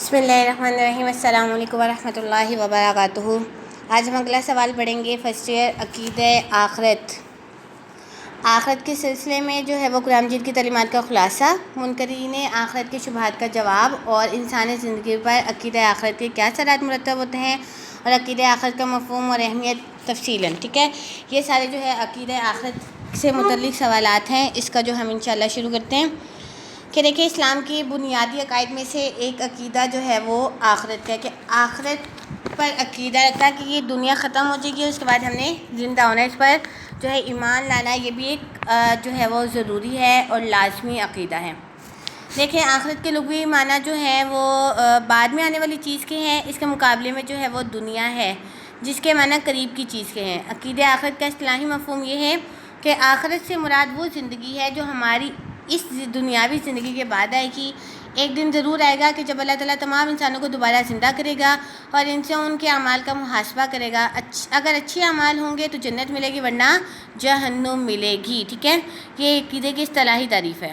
بسم اللہ الرحمن الرحیم۔ السلام علیکم ورحمۃ اللہ وبرکاتہ۔ آج ہم اگلا سوال پڑھیں گے، فرسٹ ایئر عقیدہ آخرت۔ آخرت کے سلسلے میں جو ہے وہ قرآن مجید کی تعلیمات کا خلاصہ، منکرین آخرت کے شبہات کا جواب، اور انسانی زندگی پر عقیدہ آخرت کے کیا اثرات مرتب ہوتے ہیں، اور عقیدہ آخرت کا مفہوم اور اہمیت تفصیلاً، ٹھیک ہے۔ یہ سارے جو ہے عقیدہ آخرت سے متعلق سوالات ہیں۔ اس کا جو ہم انشاءاللہ شروع کرتے ہیں کہ دیکھیں، اسلام کی بنیادی عقائد میں سے ایک عقیدہ جو ہے وہ آخرت کا ہے، کہ آخرت پر عقیدہ رکھتا ہے کہ یہ دنیا ختم ہو جائے گی اور اس کے بعد ہم نے زندہ ہونا، اس پر جو ہے ایمان لانا، یہ بھی ایک جو ہے وہ ضروری ہے اور لازمی عقیدہ ہے۔ دیکھیں، آخرت کے لغوی معنی جو ہے وہ بعد میں آنے والی چیز کے ہیں، اس کے مقابلے میں جو ہے وہ دنیا ہے جس کے معنی قریب کی چیز کے ہیں۔ عقیدہ آخرت کا اصطلاحی مفہوم یہ ہے کہ آخرت سے مراد وہ زندگی ہے جو ہماری اس دنیاوی زندگی کے بعد آئے گی۔ ایک دن ضرور آئے گا کہ جب اللہ تعالیٰ تمام انسانوں کو دوبارہ زندہ کرے گا اور ان سے ان کے اعمال کا محاسبہ کرے گا۔ اگر اچھے اعمال ہوں گے تو جنت ملے گی، ورنہ جہنم ملے گی، ٹھیک ہے۔ یہ عقیدے کی اصطلاحی تعریف ہے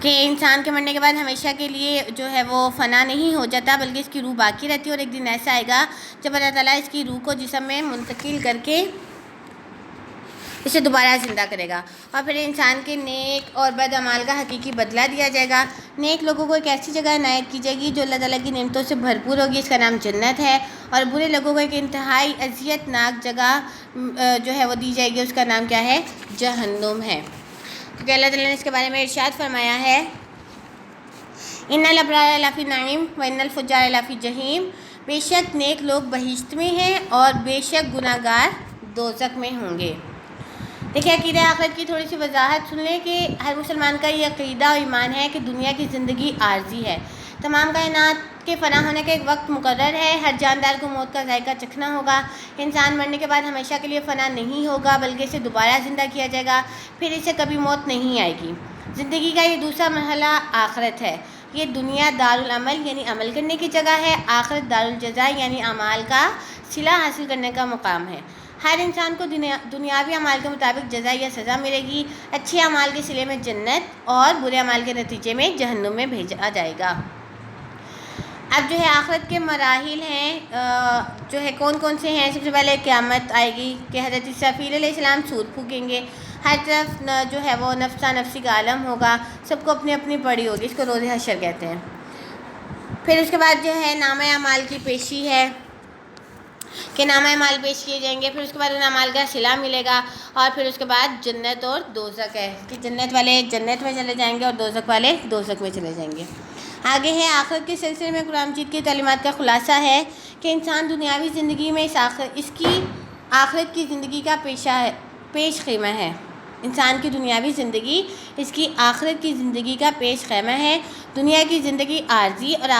کہ انسان کے مرنے کے بعد ہمیشہ کے لیے جو ہے وہ فنا نہیں ہو جاتا، بلکہ اس کی روح باقی رہتی ہے، اور ایک دن ایسا آئے گا جب اللہ تعالیٰ اس کی روح کو جسم میں منتقل کر کے اسے دوبارہ زندہ کرے گا، اور پھر انسان کے نیک اور بد اعمال کا حقیقی بدلہ دیا جائے گا۔ نیک لوگوں کو ایک ایسی جگہ عنایت کی جائے گی جو اللہ تعالیٰ کی نعمتوں سے بھرپور ہوگی، اس کا نام جنت ہے، اور برے لوگوں کو ایک انتہائی اذیت ناک جگہ جو ہے وہ دی جائے گی، اس کا نام کیا ہے؟ جہنم ہے، کیونکہ اللہ تعالیٰ نے اس کے بارے میں ارشاد فرمایا ہے، ان الابرار لفی نعیم و ان الفجار لفی جحیم، بے شک نیک لوگ بہشت میں ہیں اور بے شک گناہ گار دوزخ میں ہوں گے۔ دیکھیں، عقیدہ آخرت کی تھوڑی سی وضاحت سن لیں کہ ہر مسلمان کا یہ عقیدہ و ایمان ہے کہ دنیا کی زندگی عارضی ہے، تمام کائنات کے فنا ہونے کا ایک وقت مقرر ہے، ہر جاندار کو موت کا ذائقہ چکھنا ہوگا، انسان مرنے کے بعد ہمیشہ کے لیے فنا نہیں ہوگا بلکہ اسے دوبارہ زندہ کیا جائے گا، پھر اسے کبھی موت نہیں آئے گی۔ زندگی کا یہ دوسرا مرحلہ آخرت ہے۔ یہ دنیا دارالعمل یعنی عمل کرنے کی جگہ ہے، آخرت دارالجزا یعنی اعمال کا صلہ حاصل کرنے کا مقام ہے۔ ہر انسان کو دنیاوی اعمال کے مطابق جزا یا سزا ملے گی، اچھے اعمال کے صلے میں جنت اور برے اعمال کے نتیجے میں جہنم میں بھیجا جائے گا۔ اب جو ہے آخرت کے مراحل ہیں، جو ہے کون کون سے ہیں؟ سب سے پہلے قیامت آئے گی کہ حضرت اسرافیل علیہ السلام سور پھونکیں گے، ہر طرف جو ہے وہ نفسا نفسی کا عالم ہوگا، سب کو اپنی اپنی پڑی ہوگی، اس کو روز حشر کہتے ہیں۔ پھر اس کے بعد جو ہے نامہ اعمال کی پیشی ہے کہ نامہ اعمال پیش کیے جائیں گے، پھر اس کے بعد ان اعمال کا صلہ ملے گا، اور پھر اس کے بعد جنت اور دوزخ ہے کہ جنت والے جنت میں چلے جائیں گے اور دوزخ والے دوزخ میں چلے جائیں گے۔ آگے ہے آخرت کے سلسلے میں قرآن مجید کی تعلیمات کا خلاصہ ہے کہ انسان دنیاوی زندگی میں اس کی آخرت کی زندگی کا پیش خیمہ ہے۔ انسان کی دنیاوی زندگی اس کی آخرت کی زندگی کا پیش خیمہ ہے۔ دنیا کی زندگی عارضی اور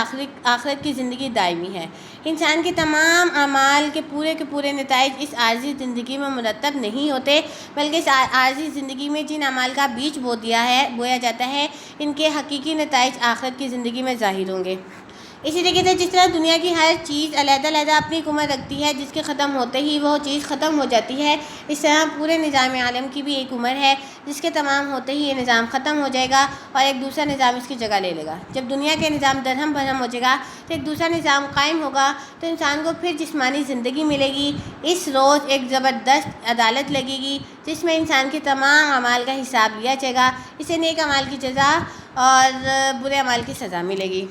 آخرت کی زندگی دائمی ہے۔ انسان کے تمام اعمال کے پورے نتائج اس عارضی زندگی میں مرتب نہیں ہوتے، بلکہ اس عارضی زندگی میں جن اعمال کا بیج بویا جاتا ہے، ان کے حقیقی نتائج آخرت کی زندگی میں ظاہر ہوں گے۔ اسی طریقے سے جس طرح دنیا کی ہر چیز علیحدہ اپنی ایک عمر رکھتی ہے جس کے ختم ہوتے ہی وہ چیز ختم ہو جاتی ہے، اس طرح پورے نظام عالم کی بھی ایک عمر ہے جس کے تمام ہوتے ہی یہ نظام ختم ہو جائے گا اور ایک دوسرا نظام اس کی جگہ لے لے گا۔ جب دنیا کے نظام درہم برہم ہو جائے گا تو ایک دوسرا نظام قائم ہوگا، تو انسان کو پھر جسمانی زندگی ملے گی۔ اس روز ایک زبردست عدالت لگے گی جس میں انسان کے تمام اعمال کا حساب لیا جائے گا، اسے نیک اعمال کی جزا اور برے اعمال کی سزا ملے گی۔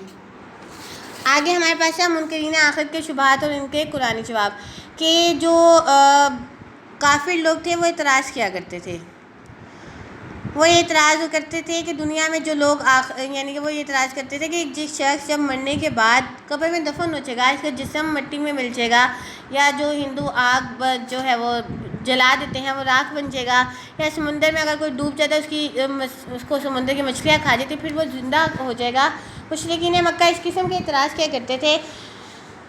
آگے ہمارے پاس ہے منکرین آخرت کے شبہات اور ان کے قرآنی جواب، کہ جو کافر لوگ تھے وہ اعتراض کیا کرتے تھے، وہ یہ اعتراض کرتے تھے کہ دنیا میں جو لوگ یعنی کہ وہ یہ اعتراض کرتے تھے کہ جس شخص جب مرنے کے بعد قبر میں دفن ہو جائے گا، اس کا جسم مٹی میں مل جائے گا، یا جو ہندو آگ جو ہے وہ جلا دیتے ہیں وہ راکھ بن جائے گا، یا سمندر میں اگر کوئی ڈوب جاتا ہے اس کو سمندر کی مچھلیاں کھا جاتی پھر وہ زندہ ہو جائے گا۔ مشرکین مکہ اس قسم کے اعتراض کیا کرتے تھے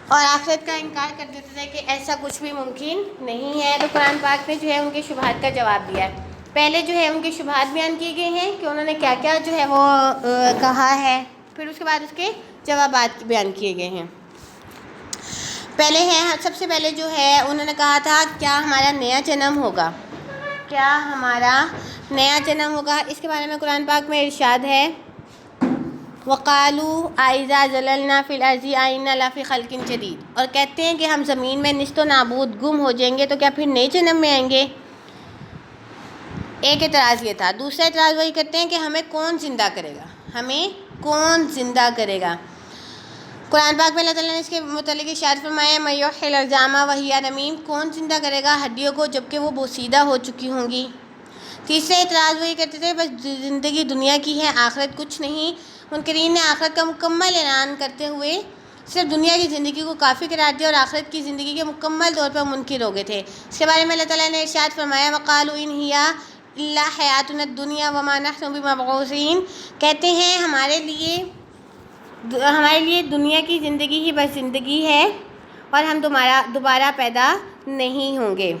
اور آخرت کا انکار کر دیتے تھے کہ ایسا کچھ بھی ممکن نہیں ہے۔ تو قرآن پاک نے جو ہے ان کے شبہات کا جواب دیا ہے۔ پہلے جو ہے ان کے شبہات بیان کیے گئے ہیں کہ انہوں نے کیا کیا جو ہے وہ کہا ہے، پھر اس کے بعد اس کے جوابات بیان کیے گئے ہیں۔ سب سے پہلے جو ہے انہوں نے کہا تھا کیا ہمارا نیا جنم ہوگا، کیا ہمارا نیا جنم ہوگا۔ اس کے بارے میں قرآن پاک میں ارشاد ہے وقالوا اذا ضللنا فی الارض انا لفی خلق جدید، اور کہتے ہیں کہ ہم زمین میں نیست و نابود گم ہو جائیں گے تو کیا پھر نئے جنم میں آئیں گے؟ ایک اعتراض یہ تھا۔ دوسرا اعتراض وہی کرتے ہیں کہ ہمیں کون زندہ کرے گا، ہمیں کون زندہ کرے گا؟ قرآن پاک میں اللہ تعالیٰ نے اس کے متعلق ارشاد فرمایا من یحیی العظام وہی رمیم، کون زندہ کرے گا ہڈیوں کو جبکہ وہ بوسیدہ ہو چکی ہوں گی؟ تیسرا اعتراض وہی کرتے تھے بس زندگی دنیا کی ہے، آخرت کچھ نہیں۔ منکرین نے آخرت کا مکمل اعلان کرتے ہوئے صرف دنیا کی زندگی کو کافی قرار دیا اور آخرت کی زندگی کے مکمل طور پر منکر ہو گئے تھے۔ اس کے بارے میں اللہ تعالیٰ نے ارشاد فرمایا وقالوا ان ہی الا حیاتنا الدنیا وما نحن بمبعوثین، کہتے ہیں ہمارے لیے دنیا کی زندگی ہی بس زندگی ہے اور ہم دوبارہ پیدا نہیں ہوں گے۔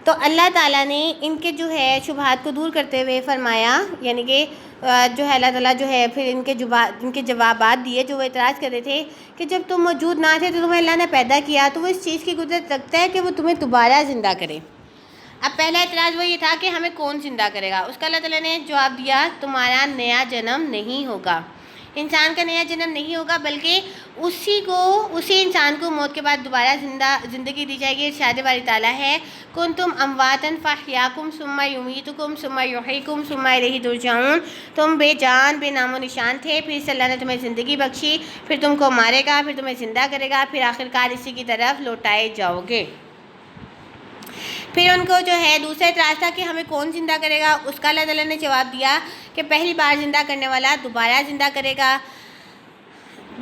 تو اللہ تعالیٰ نے ان کے جو ہے شبہات کو دور کرتے ہوئے فرمایا، یعنی کہ جو ہے اللہ تعالیٰ جو ہے پھر ان کے جوابات دیے جو وہ اعتراض کر رہے تھے کہ جب تم موجود نہ تھے تو تمہیں اللہ نے پیدا کیا، تو وہ اس چیز کی قدرت رکھتا ہے کہ وہ تمہیں دوبارہ زندہ کرے۔ اب پہلا اعتراض وہ یہ تھا کہ ہمیں کون زندہ کرے گا، اس کا اللہ تعالیٰ نے جواب دیا تمہارا نیا جنم نہیں ہوگا، انسان کا نیا جنم نہیں ہوگا، بلکہ اسی انسان کو موت کے بعد دوبارہ زندگی دی جائے گی۔ ارشاد باری تعالیٰ ہے کنتم امواتا فاحیاکم ثم یمیتکم ثم یحییکم ثم الیہ ترجعون، تم بے جان بے نام و نشان تھے، پھر اس اللہ نے تمہیں زندگی بخشی، پھر تم کو مارے گا، پھر تمہیں زندہ کرے گا، پھر آخرکار اسی کی طرف لوٹائے جاؤ گے۔ پھر ان کو جو ہے دوسرا اعتراض تھا کہ ہمیں کون زندہ کرے گا، اس کا اللہ تعالیٰ نے جواب دیا کہ پہلی بار زندہ کرنے والا دوبارہ زندہ کرے گا۔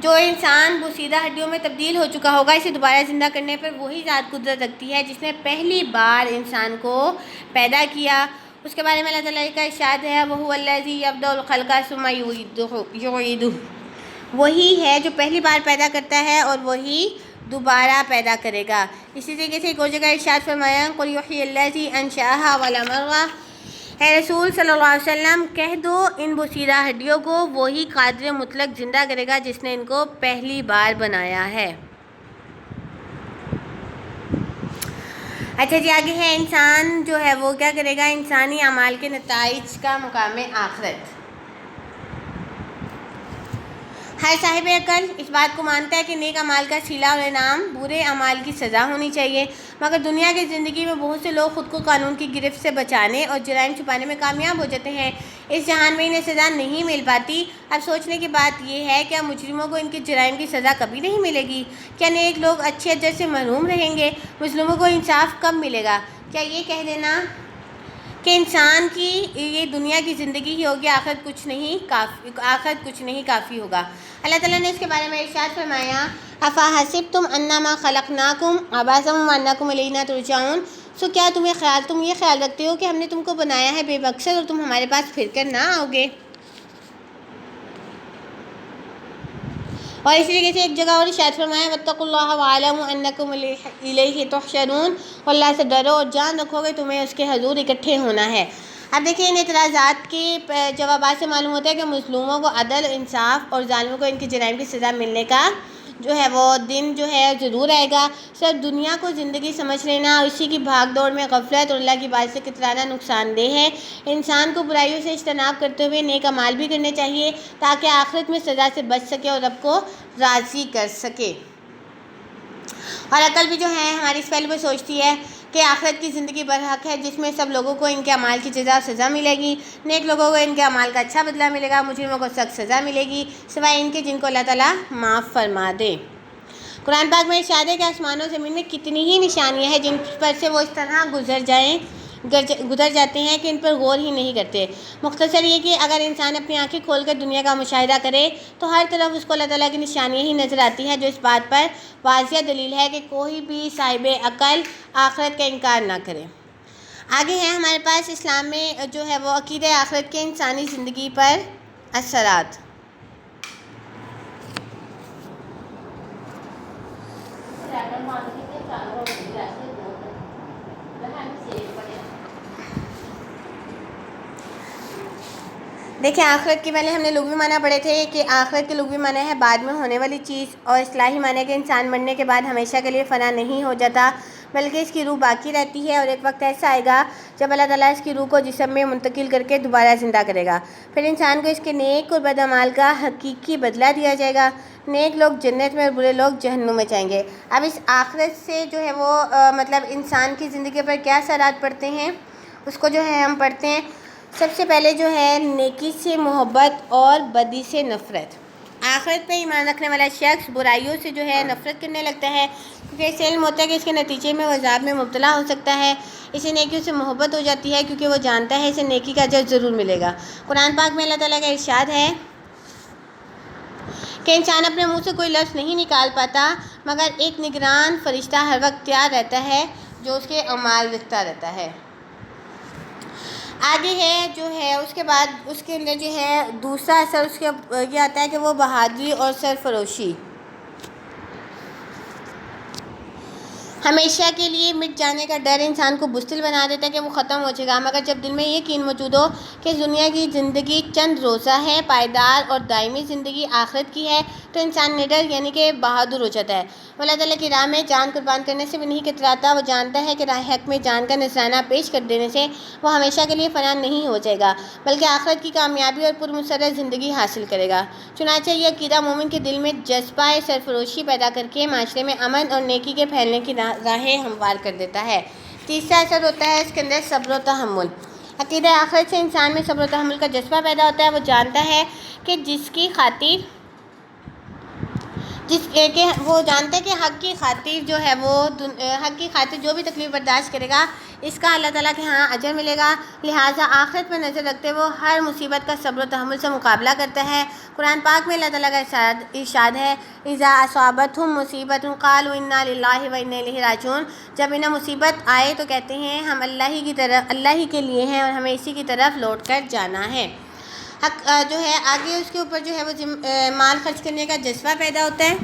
جو انسان بوسیدہ ہڈیوں میں تبدیل ہو چکا ہوگا اسے دوبارہ زندہ کرنے پر وہی ذات قدرت رکھتی ہے جس نے پہلی بار انسان کو پیدا کیا۔ اس کے بارے میں اللہ تعالیٰ کا ارشاد ہے وَهُوَ الَّذِي يَبْدَأُ الْخَلْقَ ثُمَّ يُعِيدُهُ، وہی ہے جو پہلی بار پیدا کرتا ہے اور وہی دوبارہ پیدا کرے گا۔ اسی طریقے سے ایک اور جگہ ارشاد فرمایا قُلْ يُحْيِي الَّذِي أَنشَأَهَا أَوَّلَ مَرَّةٍ، اے رسول صلی اللہ علیہ وسلم کہہ دو ان بوسیدہ ہڈیوں کو وہی قادر مطلق زندہ کرے گا جس نے ان کو پہلی بار بنایا ہے۔ اچھا جی، آگے ہے انسان جو ہے وہ کیا کرے گا، انسانی اعمال کے نتائج کا مقام آخرت۔ ہر صاحب عقل اس بات کو مانتا ہے کہ نیک اعمال کا صلہ اور انعام برے اعمال کی سزا ہونی چاہیے، مگر دنیا کی زندگی میں بہت سے لوگ خود کو قانون کی گرفت سے بچانے اور جرائم چھپانے میں کامیاب ہو جاتے ہیں، اس جہان میں انہیں سزا نہیں مل پاتی۔ اب سوچنے کی بات یہ ہے کیا مجرموں کو ان کے جرائم کی سزا کبھی نہیں ملے گی؟ کیا نیک لوگ اچھے اجر سے محروم رہیں گے؟ مظلوموں کو انصاف کب ملے گا؟ کیا یہ کہہ دینا کہ انسان کی یہ دنیا کی زندگی ہی ہوگی آخرت کچھ نہیں کافی ہوگا؟ اللہ تعالیٰ نے اس کے بارے میں ارشاد فرمایا افحسبتم انما خلقناکم عبثا وانکم الینا ترجعون، سو کیا تم یہ خیال رکھتے ہو کہ ہم نے تم کو بنایا ہے بے مقصد اور تم ہمارے پاس پھر کر نہ آؤ گے؟ اور اسی طریقے سے ایک جگہ اور ارشاد فرمایا واتقوا اللہ واعلموا انکم الیہ تحشرون، اور اللہ سے ڈرو اور جان رکھو گے تمہیں اس کے حضور اکٹھے ہونا ہے۔ اب دیکھیں ان اعتراضات کے جوابات سے معلوم ہوتا ہے کہ مظلوموں کو عدل انصاف اور ظالموں کو ان کے جرائم کی سزا ملنے کا جو ہے وہ دن جو ہے ضرور آئے گا۔ صرف دنیا کو زندگی سمجھ لینا اور اسی کی بھاگ دوڑ میں غفلت اور اللہ کی بات سے کترانا نقصان دہ ہے۔ انسان کو برائیوں سے اجتناب کرتے ہوئے نیک اعمال بھی کرنے چاہیے تاکہ آخرت میں سزا سے بچ سکے اور رب کو راضی کر سکے۔ اور عقل بھی جو ہے ہماری اس پہلو پہ سوچتی ہے کہ آخرت کی زندگی برحق ہے جس میں سب لوگوں کو ان کے اعمال کی جزا سزا ملے گی، نیک لوگوں کو ان کے اعمال کا اچھا بدلہ ملے گا، مجرموں کو سخت سزا ملے گی سوائے ان کے جن کو اللہ تعالیٰ معاف فرما دے۔ قرآن پاک میں ارشاد ہے کہ آسمان و زمین میں کتنی ہی نشانیاں ہیں جن پر سے وہ اس طرح گزر جاتے ہیں کہ ان پر غور ہی نہیں کرتے۔ مختصر یہ کہ اگر انسان اپنی آنکھیں کھول کر دنیا کا مشاہدہ کرے تو ہر طرف اس کو اللہ تعالیٰ کی نشانیاں ہی نظر آتی ہیں جو اس بات پر واضح دلیل ہے کہ کوئی بھی صاحب عقل آخرت کا انکار نہ کرے۔ آگے ہیں ہمارے پاس اسلام میں جو ہے وہ عقیدہ آخرت کے انسانی زندگی پر اثرات۔ دیکھیں آخرت کے پہلے ہم نے لغوی معنی پڑھے تھے کہ آخرت کے لغوی معنی ہے بعد میں ہونے والی چیز، اور اصطلاحی معنی کہ انسان مرنے کے بعد ہمیشہ کے لیے فنا نہیں ہو جاتا بلکہ اس کی روح باقی رہتی ہے، اور ایک وقت ایسا آئے گا جب اللہ تعالیٰ اس کی روح کو جسم میں منتقل کر کے دوبارہ زندہ کرے گا۔ پھر انسان کو اس کے نیک اور بد اعمال کا حقیقی بدلہ دیا جائے گا۔ نیک لوگ جنت میں اور برے لوگ جہنم میں جائیں گے۔ اب اس آخرت سے جو ہے وہ مطلب انسان کی زندگی پر کیا اثرات پڑتے ہیں اس کو جو ہے ہم پڑھتے ہیں۔ سب سے پہلے جو ہے نیکی سے محبت اور بدی سے نفرت۔ آخرت پہ ایمان رکھنے والا شخص برائیوں سے جو ہے نفرت کرنے لگتا ہے، کیونکہ اسے علم ہوتا ہے کہ اس کے نتیجے میں وہ عذاب میں مبتلا ہو سکتا ہے۔ اسے نیکیوں سے محبت ہو جاتی ہے کیونکہ وہ جانتا ہے اسے نیکی کا اجر ضرور ملے گا۔ قرآن پاک میں اللہ تعالیٰ کا ارشاد ہے کہ انسان اپنے منہ سے کوئی لفظ نہیں نکال پاتا مگر ایک نگران فرشتہ ہر وقت تیار رہتا ہے جو اس کے اعمال لکھتا رہتا ہے۔ آگے ہے جو ہے اس کے بعد اس کے اندر جو ہے دوسرا اثر اس کے یہ آتا ہے کہ وہ بہادری اور سرفروشی ہمیشہ کے لیے مٹ جانے کا ڈر انسان کو بزدل بنا دیتا ہے کہ وہ ختم ہو جائے گا، مگر جب دل میں یہ یقین موجود ہو کہ دنیا کی زندگی چند روزہ ہے، پائیدار اور دائمی زندگی آخرت کی ہے، تو انسان نڈر یعنی کہ بہادر ہو جاتا ہے۔ وہ اللہ تعالیٰ کی راہ میں جان قربان کرنے سے بھی نہیں کتراتا۔ وہ جانتا ہے کہ راہ حق میں جان کا نذرانہ پیش کر دینے سے وہ ہمیشہ کے لیے فنا نہیں ہو جائے گا بلکہ آخرت کی کامیابی اور پرمسرت زندگی حاصل کرے گا۔ چنانچہ یہ عقیدہ مومن کے دل میں جذبہ سرفروشی پیدا کر کے معاشرے میں امن اور نیکی کے پھیلنے کی راہیں ہموار کر دیتا ہے۔ تیسرا اثر ہوتا ہے اس کے اندر صبر و تحمل۔ عقیدہ آخرت سے انسان میں صبر و تحمل کا جذبہ پیدا ہوتا ہے۔ وہ جانتا ہے کہ وہ جانتا ہے کہ حق کی خاطر جو ہے وہ حق کی خاطر جو بھی تکلیف برداشت کرے گا اس کا اللہ تعالیٰ کے ہاں اجر ملے گا، لہٰذا آخرت پر نظر رکھتے وہ ہر مصیبت کا صبر و تحمل سے مقابلہ کرتا ہے۔ قرآن پاک میں اللہ تعالیٰ کا ارشاد ہے اذا اصابتہم مصیبۃ قالوا انا للہ و انا الیہ راجعون، جب انہیں مصیبت آئے تو کہتے ہیں ہم اللہ ہی کے لیے ہیں اور ہمیں اسی کی طرف لوٹ کر جانا ہے۔ حق جو ہے آگے اس کے اوپر جو ہے وہ مال خرچ کرنے کا جذبہ پیدا ہوتا ہے۔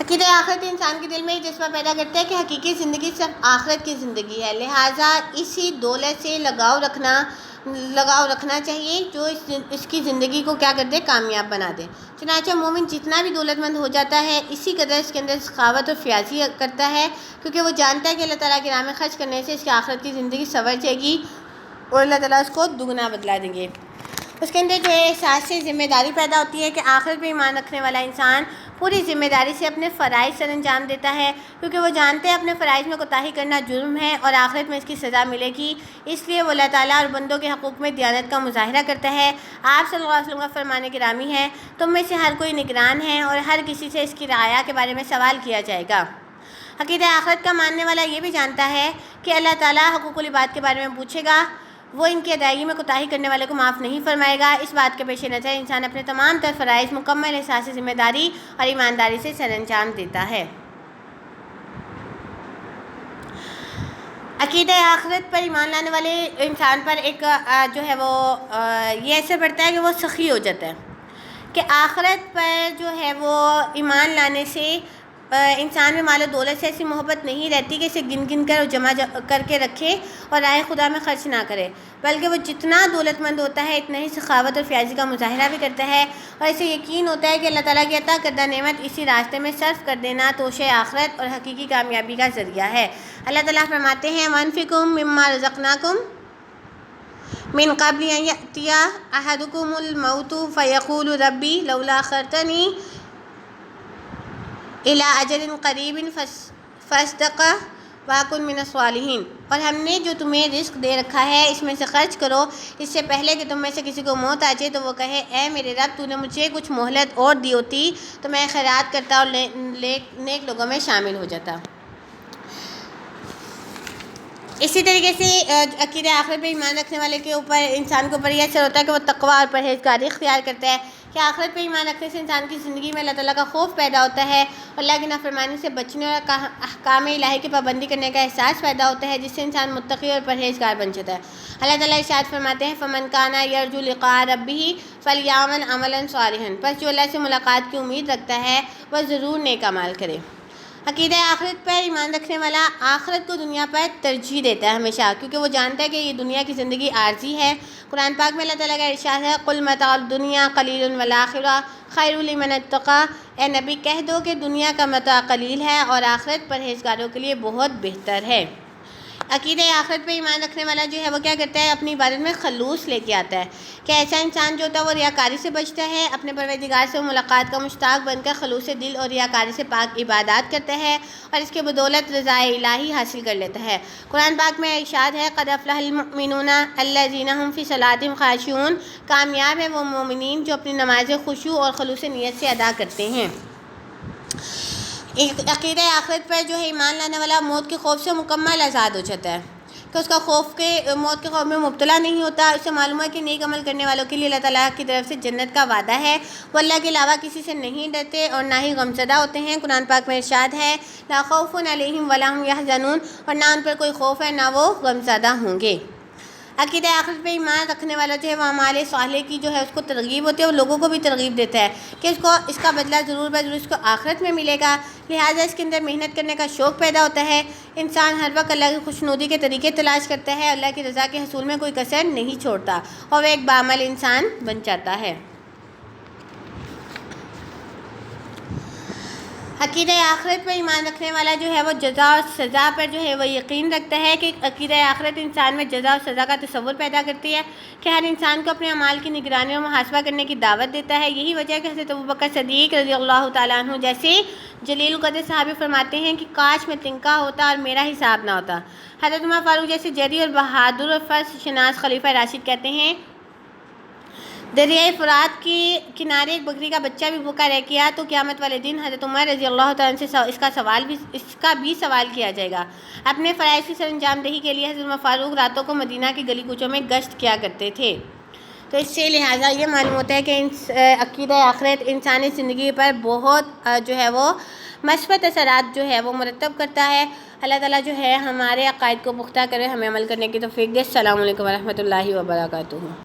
عقیدہ آخرت انسان کے دل میں یہ جذبہ پیدا کرتا ہے کہ حقیقی زندگی صرف آخرت کی زندگی ہے، لہٰذا اسی دولت سے لگاؤ رکھنا چاہیے جو اس کی زندگی کو کیا کر دے، کامیاب بنا دے۔ چنانچہ مومن جتنا بھی دولت مند ہو جاتا ہے اسی قدر اس کے اندر سخاوت اور فیاضی کرتا ہے، کیونکہ وہ جانتا ہے کہ اللہ تعالیٰ کی راہ میں خرچ کرنے سے اس کی آخرت کی زندگی سنور جائے گی اور اللہ تعالیٰ اس کو دگنا بدلا دیں گے۔ اس کے اندر جو ہے احساس سے ذمہ داری پیدا ہوتی ہے کہ آخرت پہ ایمان رکھنے والا انسان پوری ذمہ داری سے اپنے فرائض سر انجام دیتا ہے، کیونکہ وہ جانتے ہیں اپنے فرائض میں کوتاہی کرنا جرم ہے اور آخرت میں اس کی سزا ملے گی، اس لیے وہ اللہ تعالیٰ اور بندوں کے حقوق میں دیانت کا مظاہرہ کرتا ہے۔ آپ صلی اللہ علیہ وسلم کا فرمان گرامی ہے تم میں سے ہر کوئی نگران ہے اور ہر کسی سے اس کی رعایا کے بارے میں سوال کیا جائے گا۔ عقیدہ آخرت کا ماننے والا یہ بھی جانتا ہے کہ اللہ تعالیٰ حقوق العباد کے بارے میں پوچھے گا، وہ ان کی ادائیگی میں کوتاہی کرنے والے کو معاف نہیں فرمائے گا۔ اس بات کے پیش نظر انسان اپنے تمام تر فرائض مکمل احساس ذمہ داری اور ایمانداری سے سر انجام دیتا ہے۔ عقیدہ آخرت پر ایمان لانے والے انسان پر ایک جو ہے وہ یہ اثر پڑتا ہے کہ وہ سخی ہو جاتا ہے، کہ آخرت پر جو ہے وہ ایمان لانے سے انسان میں مال و دولت سے ایسی محبت نہیں رہتی کہ اسے گن گن کر اور جمع کر کے رکھے اور راہ خدا میں خرچ نہ کرے، بلکہ وہ جتنا دولت مند ہوتا ہے اتنا ہی سخاوت اور فیاضی کا مظاہرہ بھی کرتا ہے، اور اسے یقین ہوتا ہے کہ اللہ تعالیٰ کی عطا کردہ نعمت اسی راستے میں صرف کر دینا توشہ آخرت اور حقیقی کامیابی کا ذریعہ ہے۔ اللہ تعالیٰ فرماتے ہیں وَأَنفِقُوا مِمَّا رَزَقْنَاكُم مِّن قَبْلِ أَن يَأْتِيَ أَحَدَكُمُ الْمَوْتُ فَيَقُولُ رَبِّ لَوْلَا أَخَّرْتَنِي إِلَىٰ أَجَلٍ قَرِيبٍ فَأَصْدَقَ وَأَكُن مِّنَ الصَّالِحِينَ، اور ہم نے جو تمہیں رزق دے رکھا ہے اس میں سے خرچ کرو اس سے پہلے کہ تم میں سے کسی کو موت آ جائے تو وہ کہے اے میرے رب تو نے مجھے کچھ مہلت اور دی ہوتی تو میں خیرات کرتا اور نیک لوگوں میں شامل ہو جاتا۔ اسی طریقے سے عقیدہ آخرت پہ ایمان رکھنے والے کے اوپر انسان کے اوپر یہ اثر ہوتا ہے کہ وہ تقویٰ اور پرہیزگاری اختیار کرتا ہے، کہ آخرت پہ ایمان رکھنے سے انسان کی زندگی میں اللہ تعالیٰ کا خوف پیدا ہوتا ہے، اللہ کی نافرمانی سے بچنے اور احکام الہی کی پابندی کرنے کا احساس پیدا ہوتا ہے، جس سے انسان متقی اور پرہیزگار بن جاتا ہے۔ اللہ تعالیٰ ارشاد فرماتے ہیں فَمَنْ كَانَ يَرْجُو لِقَاءَ رَبِّهِ فَلْيَعْمَلْ عَمَلًا صَالِحًا، پس جو اللہ سے ملاقات کی امید رکھتا ہے وہ ضرور نیک اعمال کرے۔ عقیدہ آخرت پر ایمان رکھنے والا آخرت کو دنیا پر ترجیح دیتا ہے ہمیشہ، کیونکہ وہ جانتا ہے کہ یہ دنیا کی زندگی عارضی ہے۔ قرآن پاک میں اللہ تعالیٰ کا ارشاد ہے قُلْ مَتَاعُ الدُّنْيَا قَلِيلٌ وَالْآخِرَةُ خَيْرٌ لِمَنِ اتَّقَىٰ، اے نبی کہہ دو کہ دنیا کا متاع قلیل ہے اور آخرت پرہیزگاروں کے لیے بہت بہتر ہے۔ عقیدہ آخرت پہ ایمان رکھنے والا جو ہے وہ کیا کرتا ہے، اپنی عبادت میں خلوص لے کے آتا ہے کہ ایسا انسان جو ہوتا ہے وہ ریاکاری سے بچتا ہے، اپنے پروردگار سے ملاقات کا مشتاق بن کر خلوص دل اور ریاکاری سے پاک عبادات کرتا ہے اور اس کے بدولت رضا الہی حاصل کر لیتا ہے۔ قرآن پاک میں ارشاد ہے قد افلح المؤمنون الذین هم فی صلاتہم خاشعون، کامیاب ہے وہ مومنین جو اپنی نماز خشوع اور خلوص نیت سے ادا کرتے ہیں۔ عقیدہ آخرت پر جو ہے ایمان لانے والا موت کے خوف سے مکمل آزاد ہو جاتا ہے کہ اس کا موت کے خوف میں مبتلا نہیں ہوتا۔ اس سے معلوم ہے کہ نیک عمل کرنے والوں کے لیے اللہ تعالیٰ کی طرف سے جنت کا وعدہ ہے، وہ اللہ کے علاوہ کسی سے نہیں ڈرتے اور نہ ہی غمزدہ ہوتے ہیں۔ قرآن پاک میں ارشاد ہے لا خوف علیہم ولا هم یحزنون، اور نہ ان پر کوئی خوف ہے نہ وہ غمزدہ ہوں گے۔ عقیدہ آخرت پہ ایمان رکھنے والا جو ہے وہ اعمال صالح کی جو ہے اس کو ترغیب ہوتی ہے، وہ لوگوں کو بھی ترغیب دیتا ہے کہ اس کا بدلہ ضرور ضرور اس کو آخرت میں ملے گا، لہٰذا اس کے اندر محنت کرنے کا شوق پیدا ہوتا ہے۔ انسان ہر وقت اللہ کی خوشنودی کے طریقے تلاش کرتا ہے، اللہ کی رضا کے حصول میں کوئی کسر نہیں چھوڑتا اور وہ ایک بعمل انسان بن جاتا ہے۔ عقیدہ آخرت پر ایمان رکھنے والا جو ہے وہ جزا اور سزا پر جو ہے وہ یقین رکھتا ہے کہ عقیدہ آخرت انسان میں جزا اور سزا کا تصور پیدا کرتی ہے کہ ہر انسان کو اپنے اعمال کی نگرانی اور محاسبہ کرنے کی دعوت دیتا ہے۔ یہی وجہ ہے کہ حضرت ابوبکر صدیق رضی اللہ تعالیٰ عنہ جیسے جلیل القدر صحابی فرماتے ہیں کہ کاش میں تنکا ہوتا اور میرا حساب نہ ہوتا۔ حضرت عمر فاروق جیسے جری اور بہادر اور فرض شناس خلیفہ راشد کہتے ہیں دریائے فرات کے کنارے ایک بکری کا بچہ بھی بھوکا رہ گیا تو قیامت والے دن حضرت عمر رضی اللہ تعالیٰ عنہ سے اس کا بھی سوال کیا جائے گا۔ اپنے فرائض کی سر انجام دہی کے لیے حضرت عمر فاروق راتوں کو مدینہ کی گلی کوچوں میں گشت کیا کرتے تھے۔ تو اس سے لہٰذا یہ معلوم ہوتا ہے کہ عقیدہ آخرت انسانی زندگی پر بہت جو ہے وہ مثبت اثرات جو ہے وہ مرتب کرتا ہے۔ اللہ تعالیٰ جو ہے ہمارے عقائد کو پختہ کرے، ہمیں عمل کرنے کی توفیق دے۔ السلام علیکم ورحمۃ اللہ وبرکاتہ۔